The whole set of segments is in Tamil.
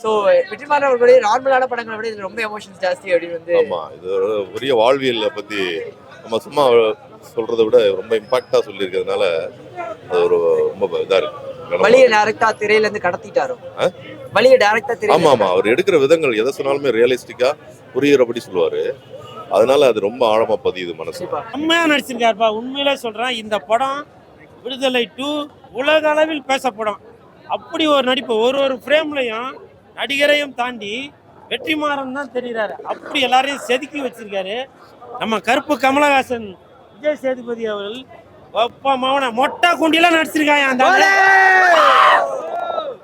ஸோ வெற்றிமாறன் அவர்களுடைய நார்மலான படங்களை விட இது ரொம்ப எமோஷன்ஸ் ஜாஸ்தி அப்படின்னு வந்து. ஆமா, இது ஒரு பெரிய வாழ்வியலை பத்தி நம்ம சும்மா சொல்றதை விட ரொம்ப இம்பாக்டா சொல்லியிருக்கிறதுனால அது ஒரு ரொம்ப இதா இருக்கு. வலியை டைரக்டா திரையில இருந்து கடத்திட்டாரோ, வலியை டைரக்டா திரையில. ஆமா ஆமா, அவர் எடுக்கிற விதங்கள் எதை சொன்னாலுமே ரியலிஸ்டிக்கா புரியுறபடி சொல்லுவாரு. அதனால அது ரொம்ப ஆழமா பதியுது மனசு. செம்மையா நடிச்சிருக்காருப்பா. உண்மையிலே சொல்றேன், இந்த படம் விடுதலை 2 உலக அளவில் பேசப்படும். அப்படி ஒரு நடிப்பு, ஒரு ஃப்ரேம்லையும் நடிகரையும் தாண்டி வெற்றிமாறன் தான் தெரிகிறாரு. அப்படி எல்லாரையும் செதுக்கி வச்சிருக்காரு. நம்ம கருப்பு கமலஹாசன், விஜய் சேதுபதி அவர்கள் அப்பா மவன மொட்டா குண்டிலாம் நடிச்சிருக்காங்க. அந்த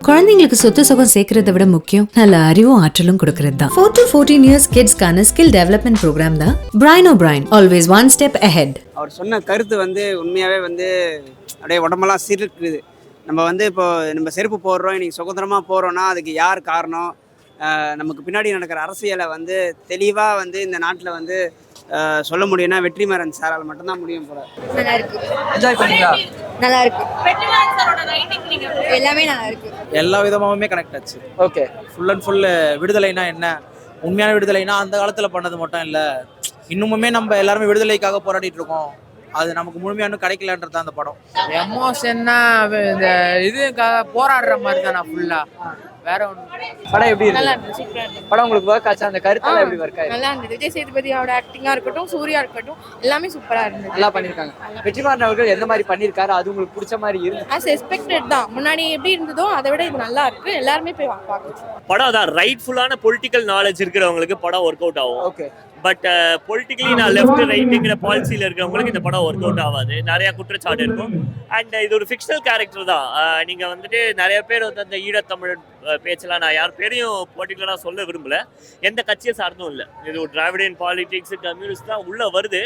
குழந்தைங்களுக்கு சொத்து சுகம் சேர்க்கறத விட முக்கியம் நல்ல அறிவும் ஆற்றலும் கொடுக்கறது தான். 4 to 14 years கிட்ஸ்க்கான ஸ்கில் டெவலப்மெண்ட் ப்ரோக்ராம் தான் Brian O'Brien, always one step ahead. அவர் சொன்ன கருத்து வந்து உண்மையாகவே வந்து அப்படியே உடம்பெல்லாம் சிரிக்குது. நம்ம வந்து இப்போ நம்ம செருப்பு போடுறோம், இன்னைக்கு சுதந்திரமாக போகிறோன்னா அதுக்கு யார் காரணம்? நமக்கு பின்னாடி நடக்கிற அரசியலை வந்து தெளிவாக வந்து இந்த நாட்டில் வந்து சொல்ல முடியும்னா வெற்றிமாறன் சாரால் மட்டும்தான் முடியும் போல. நல்லா இருக்கு. என்ஜாய் பண்ணீங்களா? நல்லா இருக்கு. வெற்றிமாறன் சாரோட ரைட்டிங் எல்லாமே நல்லா இருக்கு. எல்லா விதமாகவுமே கனெக்ட் ஆச்சு. ஓகே, ஃபுல் அண்ட் ஃபுல் விடுதலைனா என்ன, உண்மையான விடுதலைனா அந்த காலத்தில் பண்ணது மட்டும் இல்லை, இன்னுமுமே நம்ம எல்லாருமே விடுதலைக்காக போராடிட்டு இருக்கோம். அது நமக்கு முழுமையான கிடைக்கலன்றது தான் அந்த படம். எமோஷன்னா இந்த இதுக்காக போராடுற மாதிரி தானே ஃபுல்லா, வேற ஒன்று. படம் எப்படி இருக்கு? நல்லா இருந்துச்சு, சூப்பரா இருந்துச்சு. படம் உங்களுக்கு ஒர்க் ஆச்சா? அந்த கருத்து எப்படி ஒர்க் ஆயிருக்கு? நல்லா இருந்துச்சு. விஜய் சேதுபதியோட ஆக்டிங்கா இருக்கட்டும், சூர்யா இருக்கட்டும், எல்லாமே சூப்பரா இருந்துச்சு. நல்லா பண்ணிருக்காங்க. வெற்றிமாறன் அவர்கள் எந்த மாதிரி பண்ணிருக்காரு, அது உங்களுக்கு பிடிச்ச மாதிரி இருக்கு? as expected தான். முன்னாடி எப்படி இருந்ததோ அதை விட இது நல்லா இருக்கு. எல்லாருமே போய் பார்க்கலாம். படம் தான் ரைட்ஃபுல்லான பொலிட்டிக்கல் நாலேஜ் இருக்கிறவங்களுக்கு படம் ஒர்க் அவுட் ஆகும். ஓகே, பட் பொலிட்டிக்கலி நான் லெஃப்ட் ரைட்டுங்கிற பாலிசியில் இருக்கிறவங்களுக்கு இந்த படம் ஒர்க் அவுட் ஆகாது. நிறைய குற்றச்சாட்டு இருக்கும். அண்ட் இது ஒரு ஃபிக்ஷனல் கேரக்டர் தான். நீங்கள் வந்துட்டு நிறைய பேர் வந்து அந்த ஈழத்தமிழ் பேச்செல்லாம் நான் யார் பேரையும் பர்டிகுலராக சொல்ல விரும்பல, எந்த கட்சியை சார்ந்தும் இல்லை. இது ஒரு டிராவிடியன் பாலிடிக்ஸ், கம்யூனிஸ்ட் தான் உள்ளே வருது.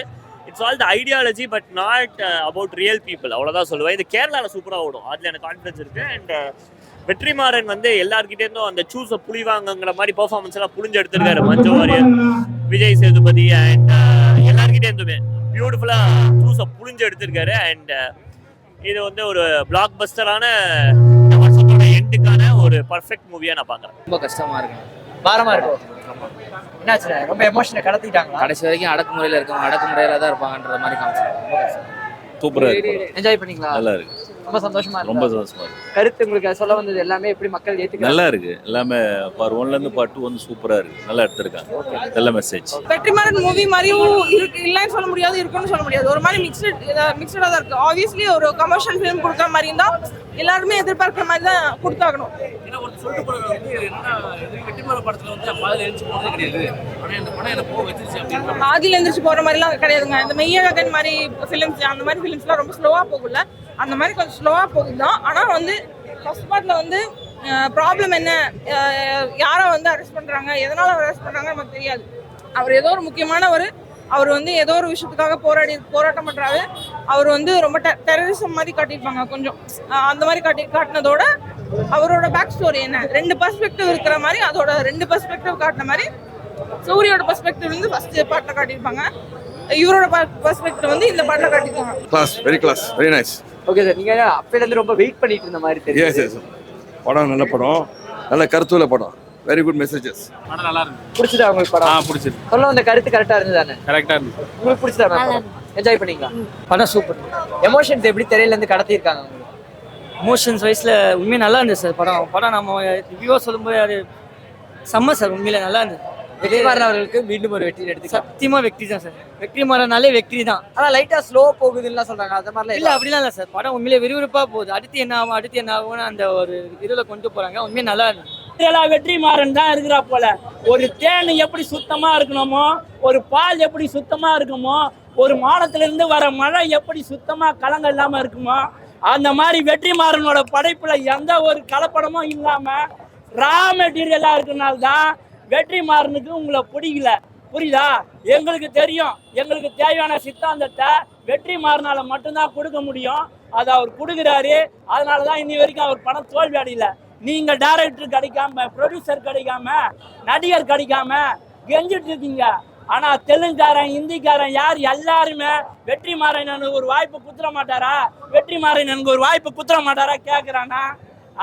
It's all the ideology but not about real people, அவ்வளோதான் சொல்லுவேன். இது கேரளாவில் சூப்பராக ஓடும், அதில் எனக்கு கான்ஃபிடன்ஸ் இருக்குது. அண்ட் வெற்றிமாறன் வந்து எல்லார்கிட்டேருந்தும் அந்த சூஸை புளிவாங்கங்கிற மாதிரி பெர்ஃபார்மன்ஸ் எல்லாம் புளிஞ்சு எடுத்திருக்காரு. மஞ்சு வாரியர், விஜய் சேதுபதி அண்ட் எல்லார்கிட்டேருந்துமே பியூட்டிஃபுல்லாக சூஸை புளிஞ்சு எடுத்திருக்காரு. அண்ட் இது வந்து ஒரு பிளாக் பஸ்டரான வருஷத்தோட எண்டுக்கான ஒரு பர்ஃபெக்ட் மூவியாக நான் பார்க்குறேன். ரொம்ப கஷ்டமா இருக்கு, பாரமா இருக்கும். என்னாச்சு? ரொம்ப எமோஷனை கடத்திட்டாங்களா? கடைசி வரைக்கும் அடக்குமுறையில இருக்கவங்க அடக்குமுறையில தான் இருப்பாங்கன்ற மாதிரி காமிச்சாங்க. சூப்பரா இருக்கு. என்ஜாய் பண்ணீங்களா? நல்லா இருக்கு, ரொம்ப சந்தோஷமா இருக்கு. ரொம்ப சந்தோஷமா இருக்கு. கருத்து உங்களுக்கு சொல்ல வந்தது எல்லாமே எப்படி மக்கள் ஏத்துக்க? நல்லா இருக்கு. எல்லாமே பார்ட் 1ல இருந்து பார்ட் 2 வந்து சூப்பரா இருக்கு. நல்லா எடுத்திருக்காங்க. நல்ல மெசேஜ். வெற்றிமாறன் மூவி மாதிரியும் இருக்கு, இல்லைன்னு சொல்ல முடியாது, இருக்குன்னு சொல்ல முடியாது. ஒரு மாதிரி மிக்சடா தான் இருக்கு. ஆப்வியஸ்லி ஒரு கமர்ஷியல் ஃபிலிம் கொடுக்குற மாதிரி இருந்தா எல்லாருமே எதிர்பார்க்குற மாதிரி தான் கொடுத்தாகணும். ஆதியில் எந்திரிச்சு போற மாதிரிலாம் கிடையாதுங்க. இந்த மெய்யழகன் மாதிரி ஃபிலிம்ஸ், அந்த மாதிரி ஃபிலிம்ஸ்லாம் ரொம்ப ஸ்லோவா போகல. அந்த மாதிரி கொஞ்சம் ஸ்லோவா போகுது தான். ஆனால் வந்து ஃபர்ஸ்ட் பார்ட்ல வந்து ப்ராப்ளம் என்ன, யாரை வந்து அரெஸ்ட் பண்றாங்க, எதனால அரெஸ்ட் பண்றாங்க நமக்கு தெரியாது. அவர் ஏதோ ஒரு முக்கியமான அவர் வந்து ஏதோ ஒரு விஷயத்துக்காக போராட்டம் பண்றாரு. அவர் வந்து ரொம்ப டெரரிசம் மாதிரி காட்டியிருப்பாங்க கொஞ்சம். அந்த மாதிரி காட்டினதோட அவரோட பேக் ஸ்டோரி என்ன, 2 பெர்ஸ்பெக்டிவ் இருக்கிற மாதிரி, அதோட 2 பெர்ஸ்பெக்டிவ் காட்டின மாதிரி சூரியோட பெர்ஸ்பெக்டிவ் வந்து ஃபர்ஸ்ட் பார்ட்ல காட்டியிருப்பாங்க, இவரோட பெர்ஸ்பெக்டிவ் வந்து இந்த பார்ட்ல காட்டியிருக்காங்க. Class very nice. Okay sir, நீங்க அப்பையில இருந்து ரொம்ப வெயிட் பண்ணிட்டு இருந்த மாதிரி தெரியுது. படம் நல்ல படம், நல்ல கருத்துள்ள படம், வெரி குட் மெசேஜஸ். படம் நல்லா இருக்கு. பிடிச்சதா உங்களுக்கு படம்? பிடிச்சிருக்கு. சொல்ல வந்த கருத்து கரெக்டா இருந்ததானே? கரெக்டா இருக்கு. உங்களுக்கு பிடிச்சதா? என்ஜாய் பண்ணீங்களா? படம் சூப்பர். எமோஷன்ஸ் எப்படி திரையில இருந்து கடத்திருக்காங்க உங்களுக்கு? எமோஷன்ஸ் வைஸ்ல உண்மையாக நல்லா இருந்துச்சு சார். படம் நம்ம ரிவ்யூவாக சொல்லும்போது அது செம்ம சார். உண்மையில நல்லா இருந்துச்சு. வெற்றிமாறன் அவர்களுக்கு மீண்டும் ஒரு வெற்றி எடுத்து சத்தியமா வெற்றி தான் சார். வெற்றிமாறனாலே வெற்றி தான். ஆனா லைட்டா ஸ்லோ போகுதுன்னு சொல்றாங்க, அந்த மாதிரிலாம் இல்ல, அப்படிலாம் இல்லை சார். படம் உண்மையிலே விறுவிறுப்பா போகுது. அடுத்து என்ன ஆகும்னு அந்த ஒரு இதுல கொண்டு போறாங்க. உண்மையாக நல்லா இருந்துச்சு. வெற்றிமாறன் தான் இருக்கிறா போல. ஒரு தேன் எப்படி சுத்தமா இருக்கணுமோ, ஒரு பால் எப்படி சுத்தமா இருக்குமோ, ஒரு மானத்திலிருந்து வர மழை எப்படி சுத்தமா கலங்க இல்லாம இருக்குமோ, அந்த மாதிரி வெற்றிமாறனோட படைப்புல எந்த ஒரு கலப்படமும் இல்லாம ரா மெட்டீரியலா இருக்கனால தான் வெற்றிமாறனுக்கு உங்களை பிடிக்கல. புரியுதா? எங்களுக்கு தெரியும், எங்களுக்கு தேவையான சித்தாந்தத்தை வெற்றிமாறனால மட்டும்தான் கொடுக்க முடியும். அதை அவர் கொடுக்குறாரு. அதனாலதான் இன்னி வரைக்கும் அவர் படம் தோல்வி அடையல. நீங்க டைரக்டர் கிடைக்காம, ப்ரொடியூசர் கிடைக்காம, நடிகர் கிடைக்காம கெஞ்சிட்டு இருக்கீங்க. ஆனா தெலுங்குக்காரன், ஹிந்திக்காரன் யார் எல்லாருமே வெற்றிமாறன் எனக்கு ஒரு வாய்ப்பு குத்துற மாட்டாரா, வெற்றிமாறன் எனக்கு ஒரு வாய்ப்பு குத்துற மாட்டாரா கேட்குறானா?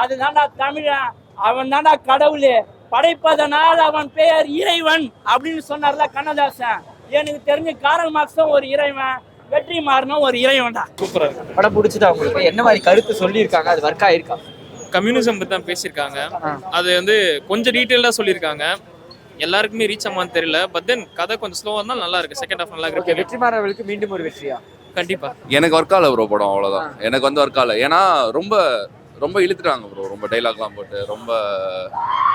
அது தாண்டா தமிழன், அவன் தாண்டா கடவுள். படைப்பதனால் அவன் பெயர் இறைவன் அப்படின்னு சொன்னார்ல கண்ணதாசன். எனக்கு தெரிஞ்ச காரல் மார்க்ஸும் ஒரு இறைவன், வெற்றிமாறனும் ஒரு இறைவன்டா. சூப்பரா இருக்கு. படம் பிடிச்சிட்டா உங்களுக்கு? என்ன மாதிரி கருத்து சொல்லியிருக்காங்க, அது ஒர்க் ஆயிருக்கா? கம்யூனிசம் பற்றி தான் பேசியிருக்காங்க. அது வந்து கொஞ்சம் டீட்டெயிலாக சொல்லியிருக்காங்க. எல்லாருக்குமே ரீச் ஆமான்னு தெரியல. பட் தென் கதை கொஞ்சம் ஸ்லோவாக இருந்தாலும் நல்லா இருக்கு. செகண்ட் ஹாஃப் நல்லா இருக்கு. வெற்றிமாறன் அவர்களுக்கு மீண்டும் ஒரு வெற்றியா? கண்டிப்பா. எனக்கு ஒர்க் ஆகல ப்ரோ படம், அவ்வளோதான். எனக்கு வந்து ஒர்க் ஆகல. ஏன்னா ரொம்ப ரொம்ப இழுத்துட்டாங்க ப்ரோ. ரொம்ப டைலாக்லாம் போட்டு ரொம்ப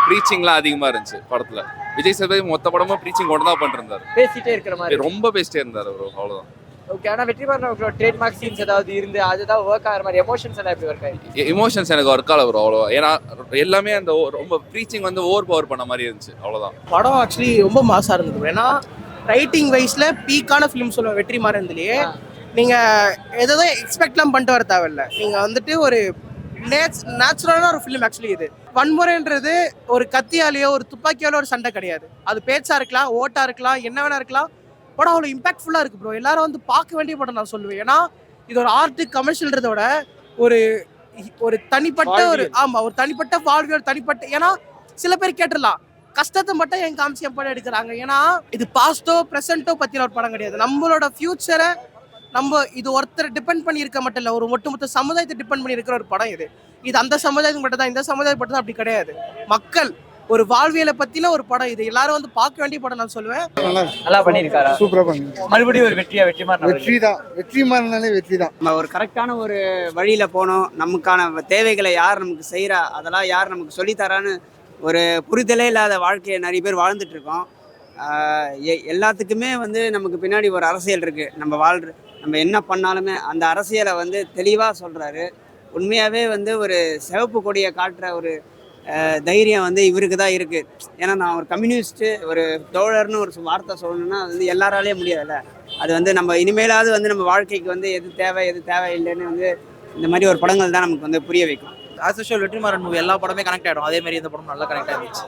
ப்ரீச்சிங்லாம் அதிகமாக இருந்துச்சு படத்தில். விஜய் சேதுபதி மொத்த படமும் ப்ரீச்சிங் கொண்டு தான் பண்ணிருந்தாரு. பேசிட்டே இருக்கிற மாதிரி ரொம்ப பேசிட்டே இருந்தாரு ப்ரோ, அவ்வளோதான். ஓகே. ஆனா வெற்றிமாறன் அவர்களோட ட்ரேட்மார்க் சீன்ஸ் ஏதாவது இருந்து அதுதான் ஒர்க் ஆகிற மாதிரி எமோஷன்ஸ் எல்லாம் எப்படி ஒர்க் ஆயிருக்கு? எமோஷன்ஸ் எனக்கு ஒர்க் ஆகல ப்ரோ, அவ்வளோவா. ஏன்னா எல்லாமே அந்த ரொம்ப ப்ரீச்சிங் வந்து ஓவர் பவர் பண்ண மாதிரி இருந்துச்சு, அவ்வளோதான். படம் ஆக்சுவலி ரொம்ப மாசாக இருந்தது. ஏன்னா ரைட்டிங் வைஸில் பீக்கான ஃபிலிம் சொல்லுவேன் வெற்றிமாறன்லேயே. நீங்கள் எதோ எக்ஸ்பெக்ட்லாம் பண்ணிட்டு வர தேவையில்லை. நீங்கள் வந்துட்டு ஒரு நேச்சுரலான ஒரு ஃபிலிம் ஆக்சுவலி. இது வன்முறைன்றது ஒரு கத்தியாலேயோ ஒரு துப்பாக்கியாலோ ஒரு சண்டை கிடையாது. அது பேச்சா இருக்கலாம், ஓட்டா இருக்கலாம், என்ன வேணா இருக்கலாம். படம் அவ்வளோ இம்பாக்ட்ஃபுல்லாக இருக்குது ப்ரோ. எல்லாரும் வந்து பார்க்க வேண்டிய படம் நான் சொல்லுவேன். ஏன்னா இது ஒரு ஆர்ட் கமர்ஷியல்ன்றத விட ஒரு தனிப்பட்ட ஒரு ஒரு தனிப்பட்ட வாழ்வியல், தனிப்பட்ட. ஏன்னா சில பேர் கேட்டுடலாம் கஷ்டத்தை மட்டும் என் காமிச்சு என் படம் எடுக்கிறாங்க. ஏன்னா இது பாஸ்டோ ப்ரெசென்ட்டோ பற்றின ஒரு படம் கிடையாது. நம்மளோட ஃபியூச்சரை இது ஒருத்தர் டிபெண்ட் பண்ணி இருக்க மட்டும் இல்லை, ஒரு ஒட்டுமொத்த சமுதாயத்தை டிபெண்ட் பண்ணி இருக்கிற ஒரு படம் இது. இது அந்த சமுதாயத்துக்கு மட்டும் தான், இந்த சமுதாயம் மட்டும் தான் அப்படி கிடையாது. மக்கள் ஒரு வாழ்வியலை பத்தின ஒரு படம் இது. எல்லாரும் வந்து பார்க்க வேண்டிய படம் நான் சொல்லுவேன். நல்லா பண்ணிருக்காரா? சூப்பரா பண்ணிருக்காரு. மறுபடியும் ஒரு வெற்றியா? வெற்றிமாறன் வெற்றிமாறனாலே வெற்றி தான். நம்ம ஒரு கரெக்டான ஒரு வழியில போனோம். நமக்கான தேவைகளை யார் நமக்கு செய்கிறா, அதெல்லாம் யார் நமக்கு சொல்லித்தரான்னு ஒரு புரிதலே இல்லாத வாழ்க்கையை நிறைய பேர் வாழ்ந்துட்டு இருக்கோம். எல்லாத்துக்குமே வந்து நமக்கு பின்னாடி ஒரு அரசியல் இருக்குது. நம்ம என்ன பண்ணாலுமே அந்த அரசியலை வந்து தெளிவாக சொல்கிறாரு. உண்மையாகவே வந்து ஒரு சிவப்பு கொடியை காட்டுற ஒரு தைரியம் வந்து இவருக்கு தான் இருக்குது. ஏன்னா நான் ஒரு கம்யூனிஸ்ட்டு, ஒரு தோழர்னு ஒரு வார்த்தை சொல்லணும்னா அது வந்து எல்லாராலே முடியாதுல்ல. அது வந்து நம்ம இனிமேலாவது வந்து நம்ம வாழ்க்கைக்கு வந்து எது தேவை எது தேவையில்லைன்னு வந்து இந்த மாதிரி ஒரு படங்கள் தான் நமக்கு வந்து புரிய வைக்கும். ஆஸ் யூஷுவல் வெற்றிமாறன் மூவி எல்லா படமே கனெக்ட் ஆகிடும். அதே மாதிரி இந்த படம் நல்லா கனெக்ட் ஆகிடுச்சு.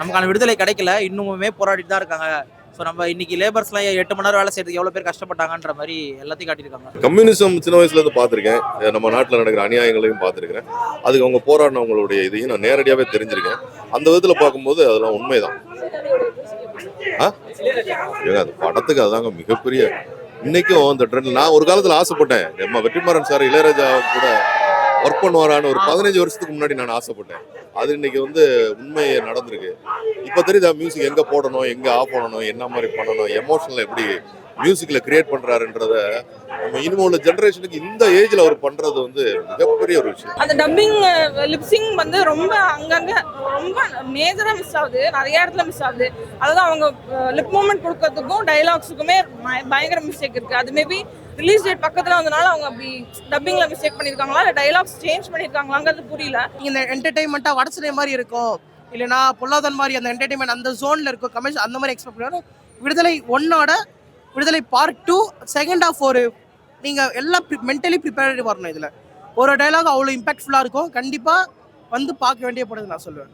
நமக்கான விடுதலை கிடைக்கல, இன்னுமே போராடிட்டு தான் இருக்காங்க. ஸோ நம்ம இன்னைக்கு லேபர்ஸ்லாம் 8 மணி நேரம் வேலை செய்யறதுக்கு எவ்வளோ பேர் கஷ்டப்பட்டாங்கன்ற மாதிரி எல்லாத்தையும் காட்டியிருக்காங்க. கம்யூனிசம் சின்ன வயசுலேருந்து பார்த்துருக்கேன். நம்ம நாட்டில் நடக்கிற அநியாயங்களையும் பார்த்துருக்கிறேன். அதுக்கு அவங்க போராடினவங்களுடைய இதையும் நான் நேரடியாகவே தெரிஞ்சிருக்கேன். அந்த விதத்தில் பார்க்கும்போது அதெல்லாம் உண்மைதான். ஏங்க அது படத்துக்கு அதுதாங்க மிகப்பெரிய. இன்னைக்கும் அந்த ட்ரெண்ட். நான் ஒரு காலத்தில் ஆசைப்பட்டேன், நம்ம வெற்றிமாறன் சார் இளையராஜா கூட ஒர்க் பண்ணுவாரான்னு ஒரு 15 வருஷத்துக்கு முன்னாடி நான் ஆசைப்பட்டேன். அது இன்னைக்கு வந்து உண்மையை நடந்திருக்கு. இப்போ தெரியுதா மியூசிக் எங்கே போடணும், எங்கே ஆஃப் பண்ணணும், என்ன மாதிரி பண்ணணும், எமோஷனல் எப்படி மியூசிக்கில் கிரியேட் பண்ணுறாருன்றத நம்ம இனிமே உள்ள ஜென்ரேஷனுக்கு இந்த ஏஜில் அவர் பண்ணுறது வந்து மிகப்பெரிய ஒரு விஷயம். அந்த டப்பிங் லிப்சிங் வந்து ரொம்ப அங்கங்கே ரொம்ப மேஜராக மிஸ் ஆகுது. நிறைய இடத்துல மிஸ் ஆகுது. அதாவது அவங்க லிப் மூமெண்ட் கொடுக்கறதுக்கும் டைலாக்ஸுக்குமே பயங்கர மிஸ்டேக் இருக்குது. அது மேபி ரிலீஸ் டேட் பக்கத்தில் வந்தனால அவங்க அப்படி டப்பிங்கில் மிஸ்டேக் பண்ணியிருக்காங்களா இல்லை டைலாக்ஸ் சேஞ்ச் பண்ணியிருக்காங்கிறது புரியல. இந்த என்டர்டைன்மெண்ட்டாக வடச்சனை மாதிரி இருக்கும், இல்லைனா பொல்லாதன் மாதிரி அந்த என்டர்டைன்மெண்ட் அந்த ஜோனில் இருக்கும் கமர்ஷியல் அந்த மாதிரி எக்ஸ்பெக்ட் பண்ணுவாங்க. விடுதலை 1ஓட விடுதலை பார்ட் 2 செகண்ட் ஆஃப் ஒரு நீங்கள் எல்லாம் மென்டலி ப்ரிப்பேர்டு வரணும். இதில் ஒரு டைலாக் அவ்வளோ இம்பாக்ட்ஃபுல்லாக இருக்கும். கண்டிப்பாக வந்து பார்க்க வேண்டிய படம் நான் சொல்லுவேன்.